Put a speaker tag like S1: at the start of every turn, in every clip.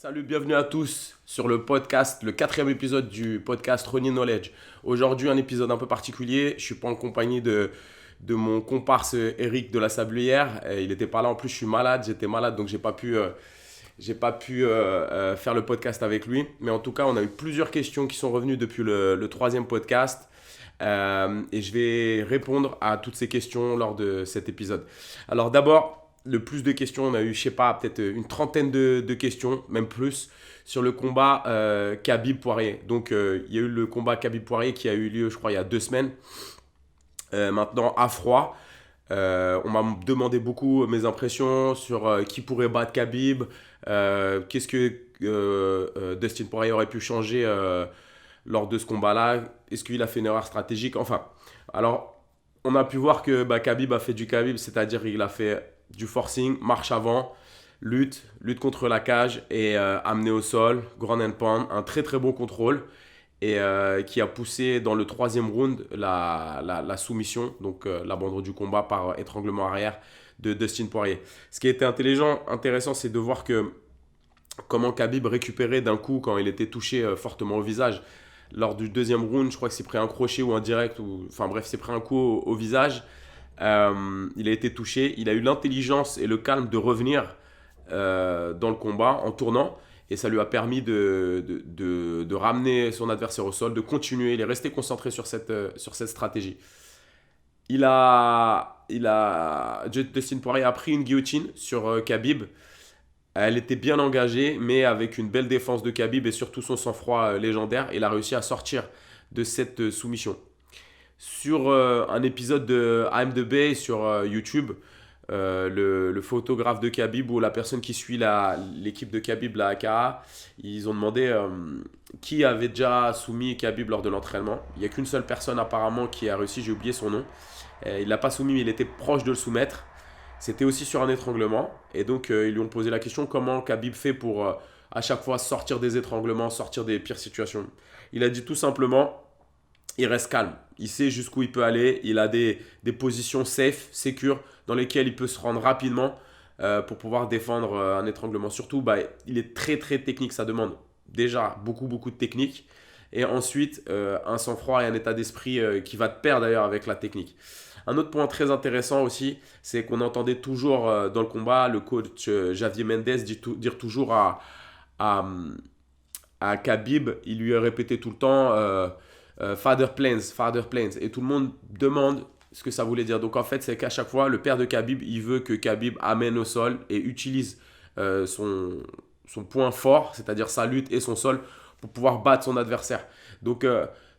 S1: Salut, bienvenue à tous sur le podcast, le quatrième épisode du podcast Running Knowledge. Aujourd'hui, un épisode un peu particulier. Je ne suis pas en compagnie de mon comparse Eric de la Sablière. Il n'était pas là. En plus, je suis malade. J'étais malade, donc j'ai pas pu faire le podcast avec lui. Mais en tout cas, on a eu plusieurs questions qui sont revenues depuis le troisième podcast. Et je vais répondre à toutes ces questions lors de cet épisode. Alors d'abord, le plus de questions, on a eu, je sais pas, peut-être une trentaine de questions, même plus, sur le combat Khabib-Poirier. Donc, il y a eu le combat Khabib-Poirier qui a eu lieu, je crois, il y a 2 semaines. Maintenant, à froid. On m'a demandé beaucoup mes impressions sur qui pourrait battre Khabib, qu'est-ce que Dustin Poirier aurait pu changer lors de ce combat-là, est-ce qu'il a fait une erreur stratégique, enfin. Alors, on a pu voir que Khabib a fait du Khabib, c'est-à-dire qu'il a fait du forcing, marche avant, lutte contre la cage et amené au sol, ground and pound, un très très bon contrôle et qui a poussé dans le troisième round la soumission, donc l'abandon du combat par étranglement arrière de Dustin Poirier. Ce qui a été intéressant, c'est de voir que comment Khabib récupérait d'un coup quand il était touché fortement au visage. Lors du deuxième round, je crois qu'il s'est pris un crochet ou un direct, enfin bref, s'est pris un coup au visage. Il a été touché, il a eu l'intelligence et le calme de revenir dans le combat en tournant. Et ça lui a permis de ramener son adversaire au sol, de continuer. Il est resté concentré sur cette stratégie. Dustin Poirier a pris une guillotine sur Khabib. Elle était bien engagée, mais avec une belle défense de Khabib et surtout son sang-froid légendaire, il a réussi à sortir de cette soumission. Sur un épisode de IMDb sur YouTube, le photographe de Khabib ou la personne qui suit l'équipe de Khabib, la AKA, ils ont demandé qui avait déjà soumis Khabib lors de l'entraînement. Il n'y a qu'une seule personne apparemment qui a réussi, j'ai oublié son nom. Il ne l'a pas soumis, mais il était proche de le soumettre. C'était aussi sur un étranglement. Et donc, ils lui ont posé la question comment Khabib fait pour à chaque fois sortir des étranglements, sortir des pires situations. Il a dit tout simplement il reste calme. Il sait jusqu'où il peut aller. Il a des positions safe, sécures, dans lesquelles il peut se rendre rapidement pour pouvoir défendre un étranglement. Surtout, il est très très technique. Ça demande déjà beaucoup beaucoup de technique. Et ensuite, un sang-froid et un état d'esprit qui va te pair d'ailleurs avec la technique. Un autre point très intéressant aussi, c'est qu'on entendait toujours dans le combat le coach Javier Mendes dire toujours à, à Khabib, il lui a répété tout le temps Father Plains, Father Plains. Et tout le monde demande ce que ça voulait dire. Donc en fait, c'est qu'à chaque fois, le père de Khabib, il veut que Khabib amène au sol et utilise son point fort, c'est-à-dire sa lutte et son sol, pour pouvoir battre son adversaire. Donc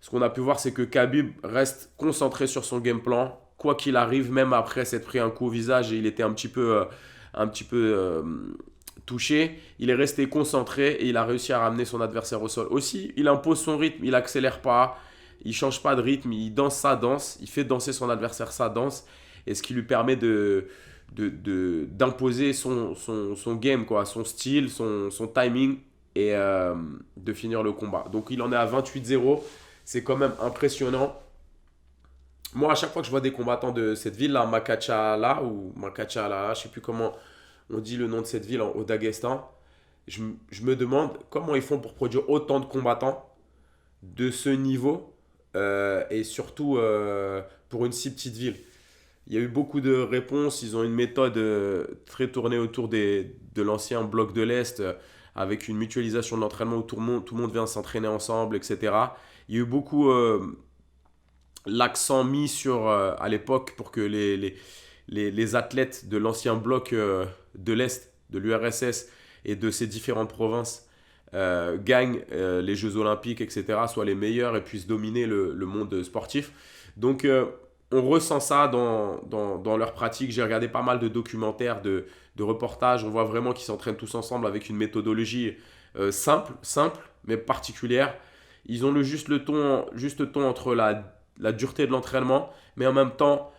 S1: ce qu'on a pu voir, c'est que Khabib reste concentré sur son game plan, quoi qu'il arrive, même après s'être pris un coup au visage et il était un petit peu touché, il est resté concentré et il a réussi à ramener son adversaire au sol. Aussi, il impose son rythme, il accélère pas, il change pas de rythme, il danse sa danse, il fait danser son adversaire sa danse, et ce qui lui permet d'imposer son game, quoi, son style, son timing, et de finir le combat. Donc il en est à 28-0, c'est quand même impressionnant. Moi, à chaque fois que je vois des combattants de cette ville-là, Makachala ou Makachala, je sais plus comment on dit le nom de cette ville au Daghestan, je me demande comment ils font pour produire autant de combattants de ce niveau et surtout pour une si petite ville. Il y a eu beaucoup de réponses, ils ont une méthode très tournée autour de l'ancien bloc de l'Est avec une mutualisation de l'entraînement où tout le monde vient s'entraîner ensemble, etc. Il y a eu beaucoup l'accent mis sur, à l'époque pour que les athlètes de l'ancien bloc de l'Est, de l'URSS et de ces différentes provinces gagnent les Jeux Olympiques, etc., soient les meilleurs et puissent dominer le monde sportif. Donc, on ressent ça dans leur pratique. J'ai regardé pas mal de documentaires, de reportages. On voit vraiment qu'ils s'entraînent tous ensemble avec une méthodologie simple, mais particulière. Ils ont juste ton entre la dureté de l'entraînement, mais en même temps,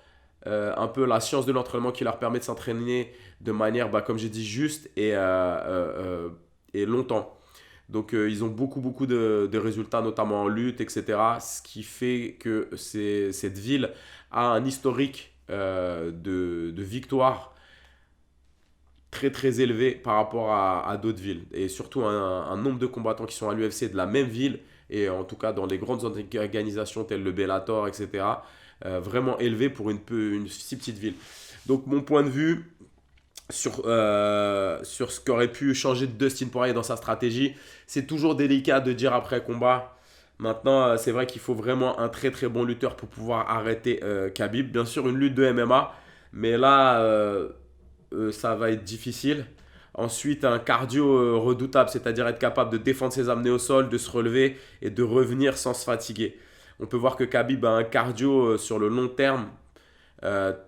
S1: un peu la science de l'entraînement qui leur permet de s'entraîner de manière, comme j'ai dit, juste et longtemps. Donc, ils ont beaucoup, beaucoup de résultats, notamment en lutte, etc. Ce qui fait que cette ville a un historique de victoire très très élevé par rapport à d'autres villes. Et surtout un nombre de combattants qui sont à l'UFC de la même ville, et en tout cas dans les grandes organisations telles le Bellator, etc. Vraiment élevé pour une si petite ville. Donc mon point de vue sur ce qu'aurait pu changer Dustin Poirier dans sa stratégie, c'est toujours délicat de dire après combat. Maintenant, c'est vrai qu'il faut vraiment un très très bon lutteur pour pouvoir arrêter Khabib. Bien sûr, une lutte de MMA, mais là, ça va être difficile. Ensuite, un cardio redoutable, c'est-à-dire être capable de défendre ses amenés au sol, de se relever et de revenir sans se fatiguer. On peut voir que Khabib a un cardio sur le long terme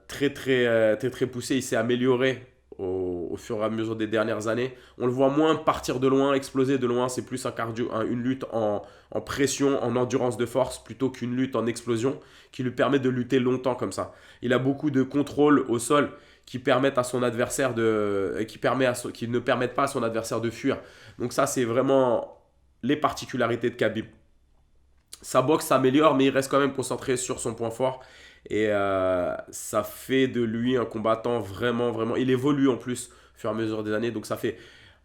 S1: très très poussé. Il s'est amélioré au fur et à mesure des dernières années. On le voit moins partir de loin, exploser de loin. C'est plus un cardio, une lutte en pression, en endurance de force, plutôt qu'une lutte en explosion qui lui permet de lutter longtemps comme ça. Il a beaucoup de contrôle au sol qui permettent à son adversaire qui ne permettent pas à son adversaire de fuir. Donc ça, c'est vraiment les particularités de Khabib. Sa boxe s'améliore, mais il reste quand même concentré sur son point fort. Et ça fait de lui un combattant vraiment, vraiment. Il évolue en plus au fur et à mesure des années. Donc ça fait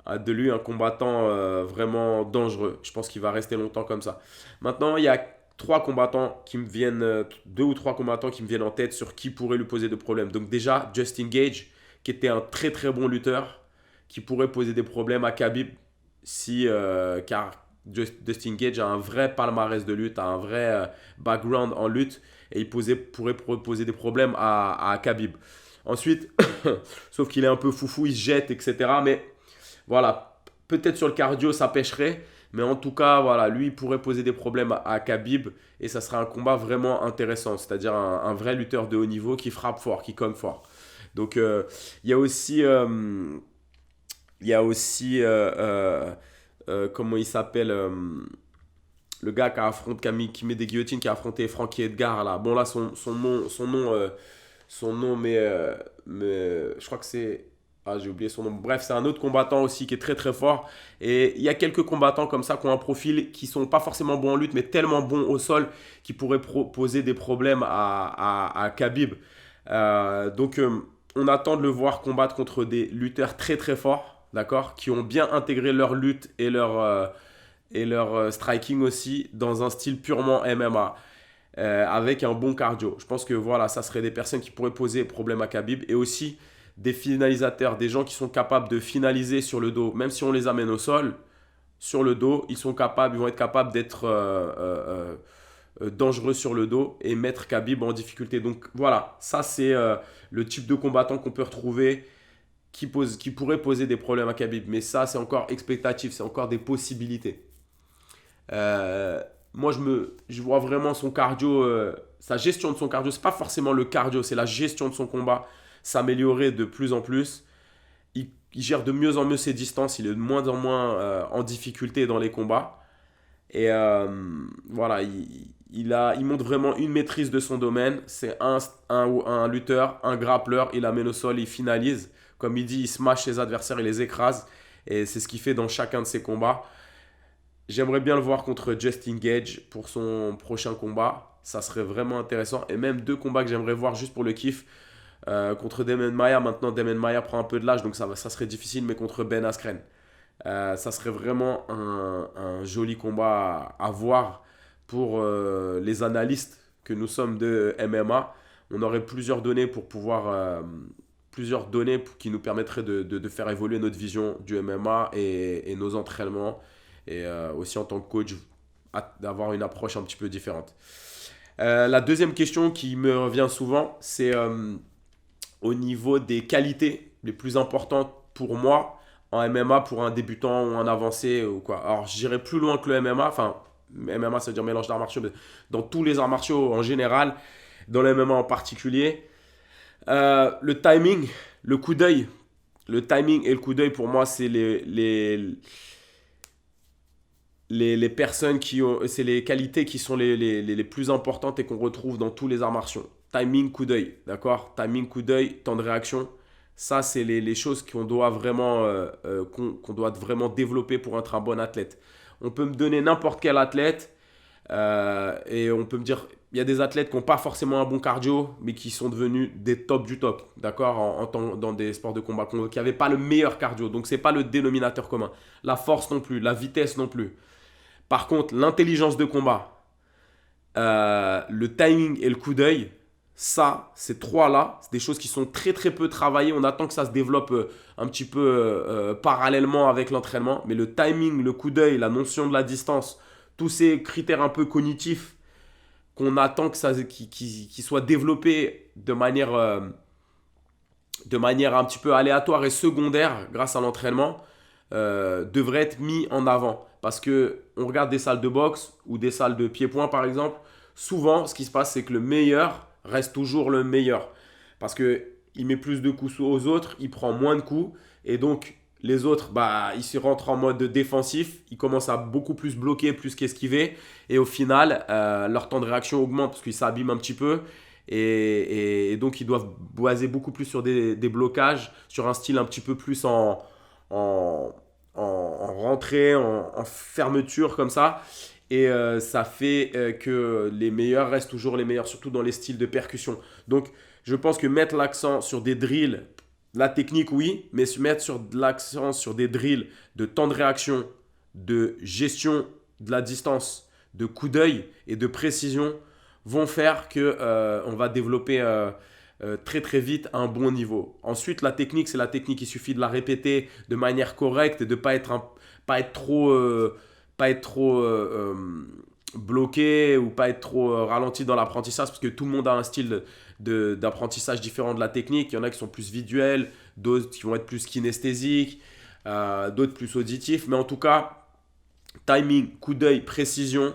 S1: de lui un combattant vraiment dangereux. Je pense qu'il va rester longtemps comme ça. Maintenant, il y a deux ou trois combattants qui me viennent en tête sur qui pourrait lui poser des problèmes. Donc déjà, Justin Gage, qui était un très très bon lutteur, qui pourrait poser des problèmes à Khabib car Dustin Gage a un vrai palmarès de lutte, a un vrai background en lutte et pourrait poser des problèmes à Khabib. Ensuite, sauf qu'il est un peu foufou, il se jette, etc. Mais voilà, peut-être sur le cardio ça pêcherait, mais en tout cas, voilà, lui il pourrait poser des problèmes à Khabib et ça sera un combat vraiment intéressant, c'est-à-dire un vrai lutteur de haut niveau qui frappe fort, qui cogne fort. Donc il y a aussi, comment il s'appelle le gars qui met des guillotines, qui a affronté Frankie Edgar là. Bon là son nom mais je crois que c'est j'ai oublié son nom. Bref, c'est un autre combattant aussi qui est très très fort. Et il y a quelques combattants comme ça qui ont un profil qui sont pas forcément bons en lutte, mais tellement bons au sol qui pourraient poser des problèmes à Khabib. Donc on attend de le voir combattre contre des lutteurs très très forts, d'accord, qui ont bien intégré leur lutte et leur striking aussi dans un style purement MMA. Avec un bon cardio. Je pense que voilà, ça serait des personnes qui pourraient poser problème à Khabib et aussi des finalisateurs, des gens qui sont capables de finaliser sur le dos, même si on les amène au sol, sur le dos, ils vont être capables d'être dangereux sur le dos et mettre Khabib en difficulté. Donc voilà, ça c'est le type de combattant qu'on peut retrouver qui pourrait poser des problèmes à Khabib. Mais ça, c'est encore expectatif, c'est encore des possibilités. Moi, je vois vraiment son cardio, sa gestion de son cardio. C'est pas forcément le cardio, c'est la gestion de son combat s'améliorer de plus en plus. Il gère de mieux en mieux ses distances. Il est de moins en moins en difficulté dans les combats. Et voilà, il montre vraiment une maîtrise de son domaine. C'est un lutteur, un grappleur. Il amène au sol, il finalise. Comme il dit, il smash ses adversaires, il les écrase. Et c'est ce qu'il fait dans chacun de ses combats. J'aimerais bien le voir contre Justin Gage pour son prochain combat. Ça serait vraiment intéressant. Et même deux combats que j'aimerais voir juste pour le kiff. Contre Demian Maia. Maintenant, Demian Maia prend un peu de l'âge, donc ça serait difficile. Mais contre Ben Askren. Ça serait vraiment un joli combat à voir pour les analystes que nous sommes de MMA. On aurait plusieurs données qui nous permettraient de faire évoluer notre vision du MMA et nos entraînements. Et aussi en tant que coach, d'avoir une approche un petit peu différente. La deuxième question qui me revient souvent, c'est au niveau des qualités les plus importantes pour moi en MMA pour un débutant ou un avancé ou quoi. Alors, j'irai plus loin que le MMA. Enfin, MMA, ça veut dire mélange d'arts martiaux, mais dans tous les arts martiaux en général, dans le MMA en particulier. Le timing, le coup d'œil. Le timing et le coup d'œil, pour moi, c'est les personnes c'est les qualités qui sont les plus importantes et qu'on retrouve dans tous les arts martiaux. Timing, coup d'œil, d'accord? Timing, coup d'œil, temps de réaction. Ça, c'est les choses qu'on doit vraiment développer pour être un bon athlète. On peut me donner n'importe quel athlète. Et on peut me dire, il y a des athlètes qui n'ont pas forcément un bon cardio, mais qui sont devenus des tops du top, d'accord, dans des sports de combat, qui n'avaient pas le meilleur cardio. Donc, ce n'est pas le dénominateur commun. La force non plus, la vitesse non plus. Par contre, l'intelligence de combat, le timing et le coup d'œil, ça, ces trois-là, c'est des choses qui sont très très peu travaillées. On attend que ça se développe un petit peu parallèlement avec l'entraînement. Mais le timing, le coup d'œil, la notion de la distance, tous ces critères un peu cognitifs qu'on attend que ça, qui soient développés de manière un petit peu aléatoire et secondaire grâce à l'entraînement, devraient être mis en avant. Parce que on regarde des salles de boxe ou des salles de pied-point par exemple, souvent ce qui se passe c'est que le meilleur reste toujours le meilleur. Parce qu'il met plus de coups aux autres, il prend moins de coups et donc les autres, bah, ils se rentrent en mode défensif, ils commencent à beaucoup plus bloquer, plus qu'esquiver et au final leur temps de réaction augmente parce qu'ils s'abîment un petit peu et donc ils doivent baser beaucoup plus sur des blocages, sur un style un petit peu plus en, en rentrée, en fermeture comme ça. Et ça fait que les meilleurs restent toujours les meilleurs, surtout dans les styles de percussion. Donc, je pense que mettre l'accent sur des drills, la technique, oui, mais se mettre l'accent sur des drills de temps de réaction, de gestion de la distance, de coup d'œil et de précision vont faire que on va développer très très vite un bon niveau. Ensuite, la technique, c'est la technique. Il suffit de la répéter de manière correcte et de pas être trop, bloqué ou pas être trop ralenti dans l'apprentissage parce que tout le monde a un style d'apprentissage différent de la technique. Il y en a qui sont plus visuels, d'autres qui vont être plus kinesthésiques, d'autres plus auditifs. Mais en tout cas, timing, coup d'œil, précision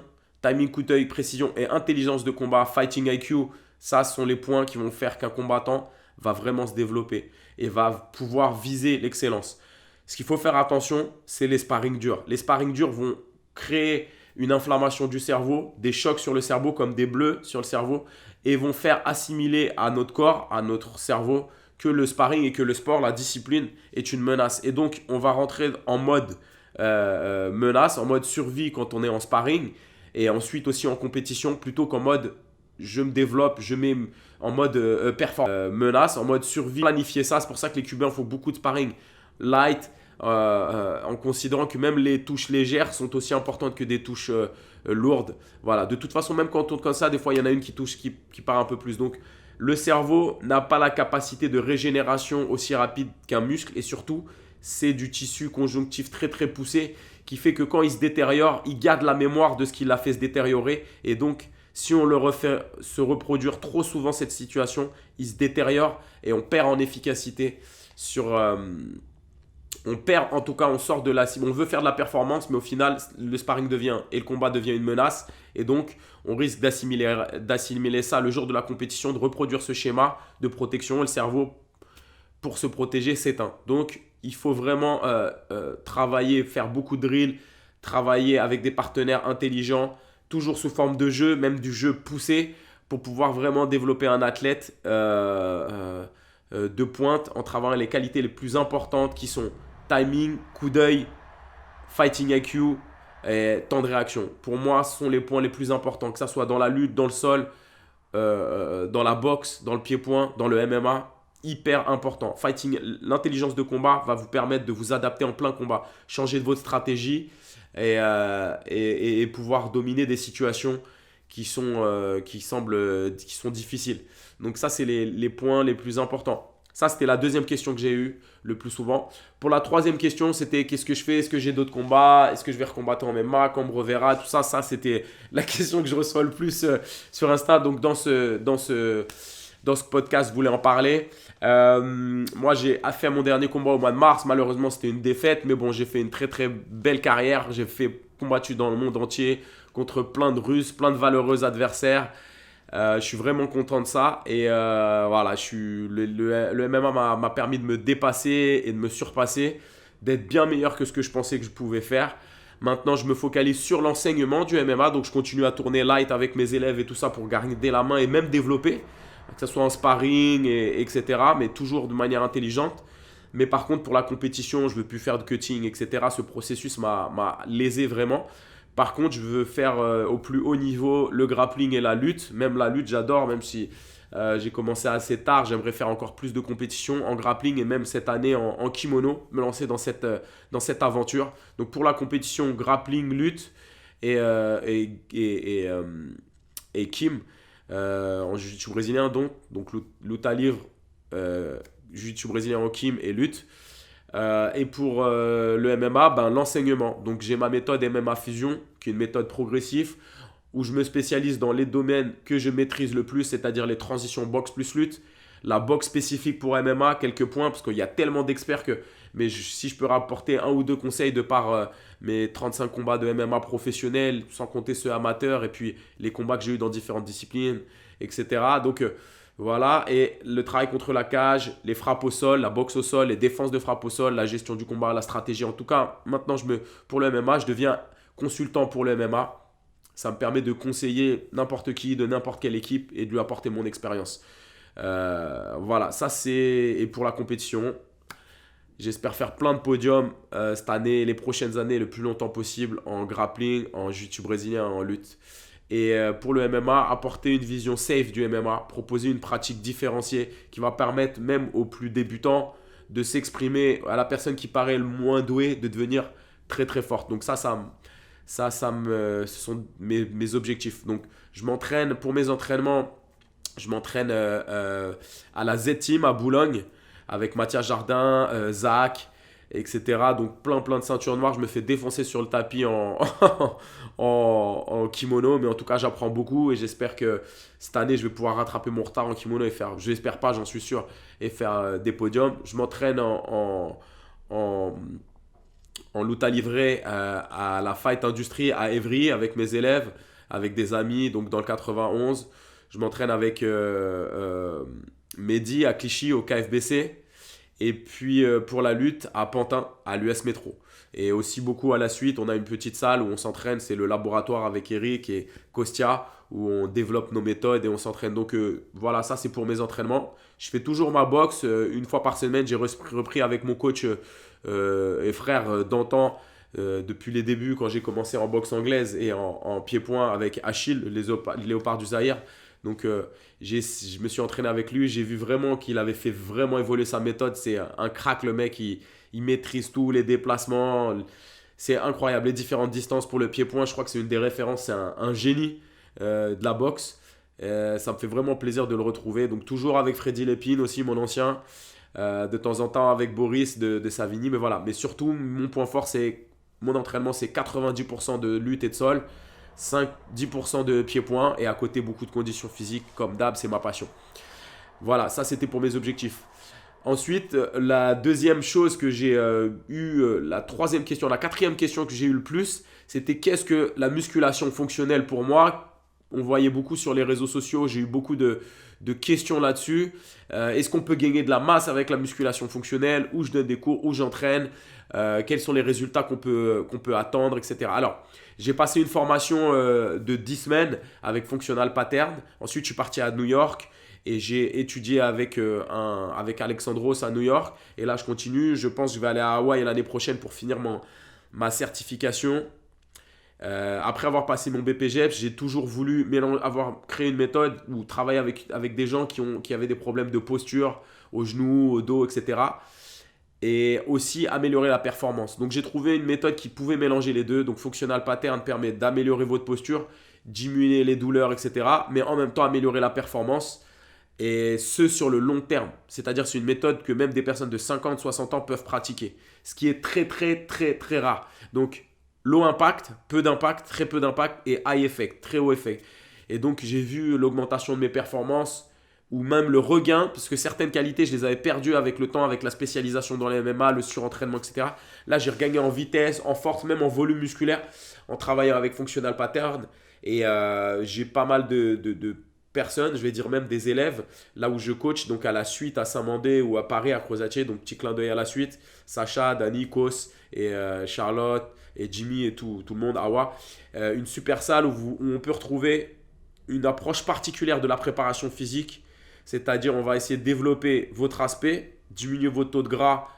S1: et intelligence de combat, fighting IQ, ça sont les points qui vont faire qu'un combattant va vraiment se développer et va pouvoir viser l'excellence. Ce qu'il faut faire attention, c'est les sparring durs. Les sparring durs vont créer une inflammation du cerveau, des chocs sur le cerveau comme des bleus sur le cerveau et vont faire assimiler à notre corps, à notre cerveau, que le sparring et que le sport, la discipline est une menace. Et donc, on va rentrer en mode menace, en mode survie quand on est en sparring et ensuite aussi en compétition plutôt qu'en mode je me développe, je mets en mode menace, en mode survie. Planifier ça, c'est pour ça que les Cubains font beaucoup de sparring light, en considérant que même les touches légères sont aussi importantes que des touches lourdes. Voilà. De toute façon, même quand on tourne comme ça, des fois il y en a une qui part un peu plus. Donc le cerveau n'a pas la capacité de régénération aussi rapide qu'un muscle et surtout c'est du tissu conjonctif très très poussé qui fait que quand il se détériore, il garde la mémoire de ce qui l'a fait se détériorer et donc si on le refait se reproduire trop souvent cette situation, il se détériore et on perd en efficacité on perd, en tout cas, on sort de la cible. On veut faire de la performance, mais au final, le sparring devient et le combat devient une menace. Et donc, on risque d'assimiler ça le jour de la compétition, de reproduire ce schéma de protection. Et le cerveau, pour se protéger, s'éteint. Donc, il faut vraiment travailler, faire beaucoup de drills, travailler avec des partenaires intelligents, toujours sous forme de jeu, même du jeu poussé, pour pouvoir vraiment développer un athlète de pointe en travaillant les qualités les plus importantes qui sont timing, coup d'œil, fighting IQ et temps de réaction. Pour moi, ce sont les points les plus importants, que ce soit dans la lutte, dans le sol, dans la boxe, dans le pied-point, dans le MMA. Hyper important. Fighting, l'intelligence de combat va vous permettre de vous adapter en plein combat, changer de votre stratégie et pouvoir dominer des situations qui sont difficiles. Donc ça, c'est les points les plus importants. Ça, c'était la deuxième question que j'ai eue le plus souvent. Pour la troisième question, c'était qu'est-ce que je fais? Est-ce que j'ai d'autres combats? Est-ce que je vais recombattre en MMA? Quand on me reverra? Tout ça, c'était la question que je reçois le plus sur Insta. Donc dans ce podcast, je voulais en parler. Moi, j'ai fait mon dernier combat au mois de mars. Malheureusement, c'était une défaite. Mais bon, j'ai fait une très très belle carrière. J'ai combattu dans le monde entier contre plein de Russes, plein de valeureux adversaires. Je suis vraiment content de ça et voilà, le MMA m'a permis de me dépasser et de me surpasser, d'être bien meilleur que ce que je pensais que je pouvais faire. Maintenant, je me focalise sur l'enseignement du MMA, donc je continue à tourner light avec mes élèves et tout ça pour garder la main et même développer, que ce soit en sparring, etc., mais toujours de manière intelligente. Mais par contre, pour la compétition, je ne veux plus faire de cutting, etc. Ce processus m'a lésé vraiment Par contre, je veux faire au plus haut niveau le grappling et la lutte. Même la lutte, j'adore, même si j'ai commencé assez tard. J'aimerais faire encore plus de compétitions en grappling et même cette année en kimono, me lancer dans cette aventure. Donc pour la compétition grappling, lutte et Kim en jiu-jitsu brésilien, donc luta livre, jiu-jitsu brésilien en Kim et lutte. Et pour le MMA, ben, l'enseignement. Donc j'ai ma méthode MMA Fusion, qui est une méthode progressive, où je me spécialise dans les domaines que je maîtrise le plus, c'est-à-dire les transitions boxe plus lutte, la boxe spécifique pour MMA, quelques points, parce qu'il y a tellement d'experts que... Mais si je peux rapporter un ou deux conseils de par mes 35 combats de MMA professionnels, sans compter ceux amateurs, et puis les combats que j'ai eu dans différentes disciplines, etc. Donc voilà, et le travail contre la cage, les frappes au sol, la boxe au sol, les défenses de frappe au sol, la gestion du combat, la stratégie. En tout cas, maintenant, pour le MMA, je deviens consultant pour le MMA. Ça me permet de conseiller n'importe qui, de n'importe quelle équipe et de lui apporter mon expérience. Voilà, ça c'est... Et pour la compétition, j'espère faire plein de podiums cette année, les prochaines années, le plus longtemps possible en grappling, en jiu-jitsu brésilien, en lutte. Et pour le MMA, apporter une vision safe du MMA, proposer une pratique différenciée qui va permettre même aux plus débutants de s'exprimer, à la personne qui paraît le moins douée, de devenir très très forte. Donc ce sont mes objectifs. Donc je m'entraîne pour mes entraînements. Je m'entraîne à la Z-Team à Boulogne avec Mathias Jardin, Zach, etc. Donc plein de ceintures noires. Je me fais défoncer sur le tapis en kimono. Mais en tout cas, j'apprends beaucoup et j'espère que cette année, je vais pouvoir rattraper mon retard en kimono et faire, je l'espère pas, j'en suis sûr, et faire des podiums. Je m'entraîne en lutte livrée à la Fight Industry à Évry avec mes élèves, avec des amis, donc dans le 91. Je m'entraîne avec Mehdi à Clichy au KFBC. Et puis pour la lutte à Pantin, à l'US Métro. Et aussi beaucoup à la suite, on a une petite salle où on s'entraîne, c'est le laboratoire avec Eric et Kostia, où on développe nos méthodes et on s'entraîne. Donc voilà, ça c'est pour mes entraînements. Je fais toujours ma boxe, une fois par semaine, j'ai repris avec mon coach et frère d'antan, depuis les débuts quand j'ai commencé en boxe anglaise et en pied-point avec Achille, les léopards du Zaïre. Donc je me suis entraîné avec lui, j'ai vu vraiment qu'il avait fait vraiment évoluer sa méthode. C'est un crack le mec, il maîtrise tous les déplacements. C'est incroyable, les différentes distances pour le pied-point. Je crois que c'est une des références, c'est un génie de la boxe. Ça me fait vraiment plaisir de le retrouver. Donc toujours avec Freddy Lépine aussi, mon ancien. De temps en temps avec Boris de Savigny. Mais voilà, mais surtout mon point fort, c'est mon entraînement, c'est 90% de lutte et de sol. 5-10% de pied-point et à côté beaucoup de conditions physiques comme d'hab, c'est ma passion. Voilà, ça c'était pour mes objectifs. Ensuite, la deuxième chose que j'ai la quatrième question que j'ai eu le plus, c'était qu'est-ce que la musculation fonctionnelle pour moi. On voyait beaucoup sur les réseaux sociaux, j'ai eu beaucoup de questions là-dessus. Est-ce qu'on peut gagner de la masse avec la musculation fonctionnelle? Où je donne des cours, où j'entraîne? Quels sont les résultats qu'on peut attendre, etc. Alors, j'ai passé une formation de 10 semaines avec Functional Pattern. Ensuite, je suis parti à New York et j'ai étudié avec Alexandros à New York. Et là, je continue. Je pense que je vais aller à Hawaï l'année prochaine pour finir ma certification. Après avoir passé mon BPGEPS, j'ai toujours voulu avoir créé une méthode ou travailler avec des gens qui avaient des problèmes de posture au genou, au dos, etc. Et aussi améliorer la performance. Donc j'ai trouvé une méthode qui pouvait mélanger les deux. Donc Functional Pattern permet d'améliorer votre posture, diminuer les douleurs, etc. Mais en même temps améliorer la performance. Et ce sur le long terme. C'est-à-dire c'est une méthode que même des personnes de 50, 60 ans peuvent pratiquer. Ce qui est très très très très rare. Donc low impact, peu d'impact, très peu d'impact et high effect, très haut effet. Et donc j'ai vu l'augmentation de mes performances ou même le regain, parce que certaines qualités, je les avais perdues avec le temps, avec la spécialisation dans les MMA, le surentraînement, etc. Là, j'ai regagné en vitesse, en force, même en volume musculaire, en travaillant avec Functional Pattern. Et j'ai pas mal de personnes, je vais dire même des élèves, là où je coach, donc à la suite à Saint-Mandé ou à Paris, à Crozatier, donc petit clin d'œil à la suite, Sacha, Dani, Kos et Charlotte et Jimmy et tout le monde, Awa. Une super salle où on peut retrouver une approche particulière de la préparation physique. C'est-à-dire, on va essayer de développer votre aspect, diminuer votre taux de gras,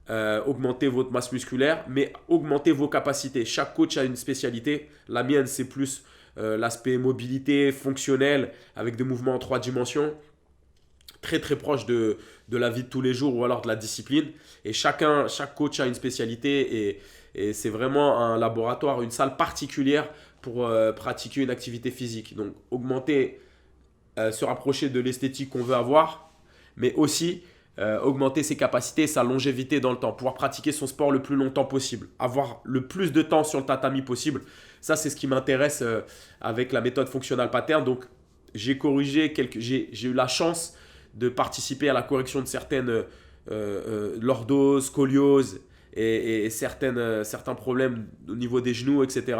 S1: augmenter votre masse musculaire, mais augmenter vos capacités. Chaque coach a une spécialité. La mienne, c'est plus l'aspect mobilité fonctionnelle avec des mouvements en 3 dimensions, très très proche de la vie de tous les jours ou alors de la discipline. Et chaque coach a une spécialité et c'est vraiment un laboratoire, une salle particulière pour pratiquer une activité physique. Donc augmenter, se rapprocher de l'esthétique qu'on veut avoir, mais aussi augmenter ses capacités, sa longévité dans le temps, pouvoir pratiquer son sport le plus longtemps possible, avoir le plus de temps sur le tatami possible. Ça, c'est ce qui m'intéresse avec la méthode Functional Pattern. Donc, j'ai eu la chance de participer à la correction de certaines lordoses, scolioses et certains problèmes au niveau des genoux, etc.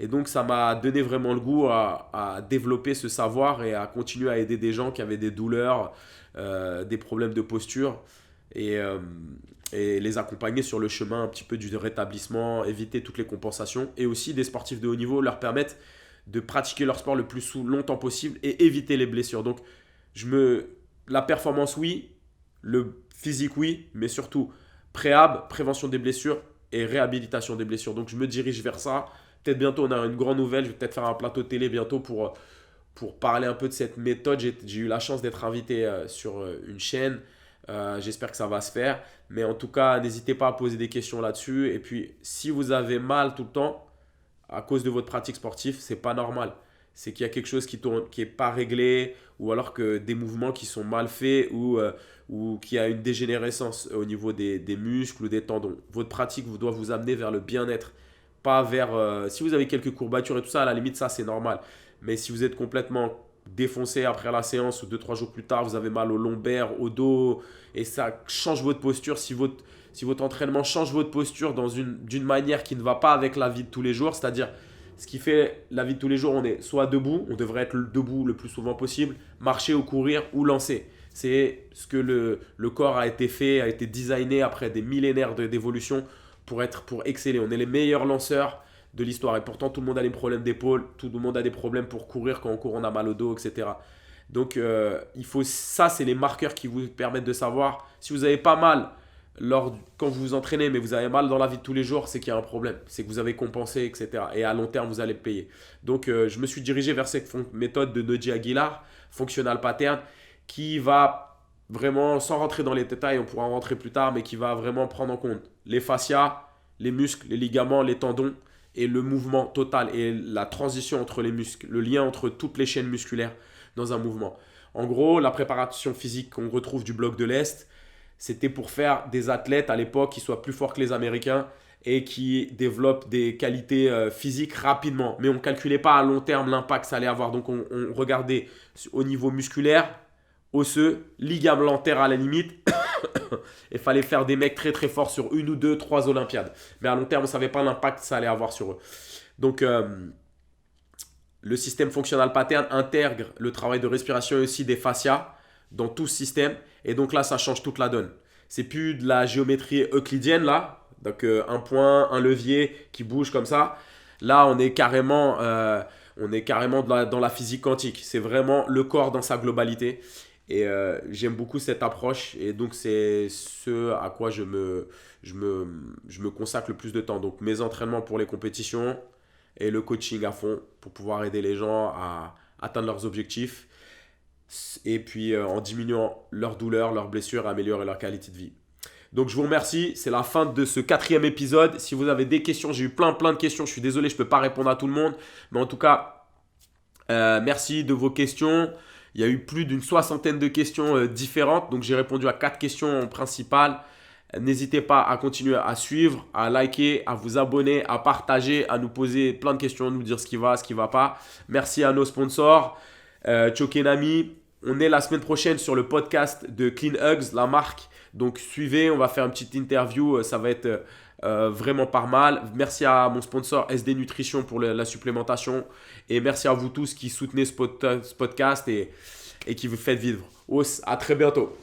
S1: Et donc, ça m'a donné vraiment le goût à développer ce savoir et à continuer à aider des gens qui avaient des douleurs, des problèmes de posture et les accompagner sur le chemin un petit peu du rétablissement, éviter toutes les compensations et aussi des sportifs de haut niveau leur permettre de pratiquer leur sport le plus longtemps possible et éviter les blessures. Donc, la performance, oui, le physique, oui, mais surtout préhab, prévention des blessures et réhabilitation des blessures. Donc, je me dirige vers ça. Peut-être bientôt, on a une grande nouvelle. Je vais peut-être faire un plateau télé bientôt pour parler un peu de cette méthode. J'ai eu la chance d'être invité sur une chaîne. J'espère que ça va se faire. Mais en tout cas, n'hésitez pas à poser des questions là-dessus. Et puis, si vous avez mal tout le temps à cause de votre pratique sportive, c'est pas normal. C'est qu'il y a quelque chose qui n'est pas réglé ou alors que des mouvements qui sont mal faits ou qu'il y a une dégénérescence au niveau des muscles ou des tendons. Votre pratique doit vous amener vers le bien-être. Pas vers... si vous avez quelques courbatures et tout ça, à la limite, ça, c'est normal. Mais si vous êtes complètement défoncé après la séance ou 2-3 jours plus tard, vous avez mal au lombaire, au dos et ça change votre posture. Si votre entraînement change votre posture d'une manière qui ne va pas avec la vie de tous les jours, c'est-à-dire ce qui fait la vie de tous les jours, on est soit debout, on devrait être debout le plus souvent possible, marcher ou courir ou lancer. C'est ce que le corps a été designé après des millénaires d'évolution pour exceller. On est les meilleurs lanceurs de l'histoire et pourtant tout le monde a des problèmes d'épaule, tout le monde a des problèmes pour courir, quand on court on a mal au dos, etc. Donc ça, c'est les marqueurs qui vous permettent de savoir si vous avez pas mal quand vous vous entraînez mais vous avez mal dans la vie de tous les jours, c'est qu'il y a un problème, c'est que vous avez compensé, etc. Et à long terme vous allez le payer. Donc je me suis dirigé vers cette méthode de Noji Aguilar, Functional Pattern, qui va vraiment, sans rentrer dans les détails, on pourra en rentrer plus tard, mais qui va vraiment prendre en compte les fascias, les muscles, les ligaments, les tendons et le mouvement total et la transition entre les muscles, le lien entre toutes les chaînes musculaires dans un mouvement. En gros, la préparation physique qu'on retrouve du bloc de l'Est, c'était pour faire des athlètes à l'époque qui soient plus forts que les Américains et qui développent des qualités physiques rapidement. Mais on ne calculait pas à long terme l'impact que ça allait avoir. Donc on regardait au niveau musculaire, osseux, ligamentaire à la limite. Il fallait faire des mecs très très forts sur 1 ou 2, 3 Olympiades. Mais à long terme, on ne savait pas l'impact que ça allait avoir sur eux. Donc le système Functional Pattern intègre le travail de respiration et aussi des fascias dans tout ce système. Et donc là, ça change toute la donne. C'est plus de la géométrie euclidienne là. Donc un point, un levier qui bouge comme ça. Là, on est carrément dans la physique quantique. C'est vraiment le corps dans sa globalité. Et j'aime beaucoup cette approche. Et donc, c'est ce à quoi je me consacre le plus de temps. Donc, mes entraînements pour les compétitions et le coaching à fond pour pouvoir aider les gens à atteindre leurs objectifs. Et puis, en diminuant leurs douleurs, leurs blessures, améliorer leur qualité de vie. Donc, je vous remercie. C'est la fin de ce 4e épisode. Si vous avez des questions, j'ai eu plein de questions. Je suis désolé, je ne peux pas répondre à tout le monde. Mais en tout cas, merci de vos questions. Il y a eu plus d'une 60aine de questions différentes. Donc, j'ai répondu à 4 questions principales. N'hésitez pas à continuer à suivre, à liker, à vous abonner, à partager, à nous poser plein de questions, à nous dire ce qui va pas. Merci à nos sponsors. Chokenami, on est la semaine prochaine sur le podcast de Clean Hugs, la marque. Donc, suivez, on va faire une petite interview. Ça va être vraiment pas mal. Merci à mon sponsor SD Nutrition pour la supplémentation. Et merci à vous tous qui soutenez ce podcast et qui vous faites vivre. À très bientôt.